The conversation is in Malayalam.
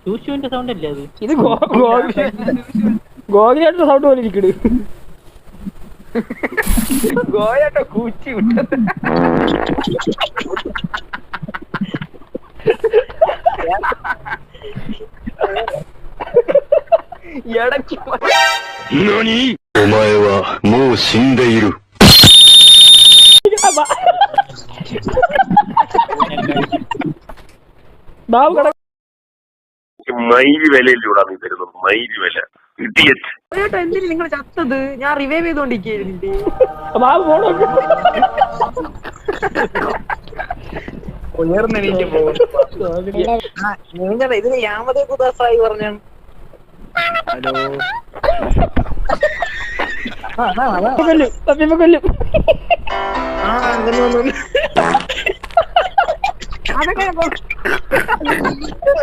ചൂച്ചുവിന്റെ സൗണ്ട് അല്ലേ അത്? ഇത് ഗോഗിയായിട്ട് സൗണ്ട് പോലെ ഇരിക്കണ്. ഗോയാട്ടോ കൂച്ചി വിട്ടത്. ഇടയ്ക്ക് ബാബു കട മൈല് വിലയിലൂടെ നീ തരുന്നത്. മൈല് വില ഇടിയറ്റ്. എന്തിനു നിങ്ങൾ ചത്തത്? ഞാൻ റിവൈവ് ചെയ്തോണ്ടിരിക്കുന്നില്ലേ. ബാബു പോണോ? ഉയർന്നെണീറ്റ് പോകും. നിങ്ങൾ ഇതിന് യാമതേ കുദാസായി പറഞ്ഞാണ്. ഹലോ കൊല്ലും. അതൊക്കെ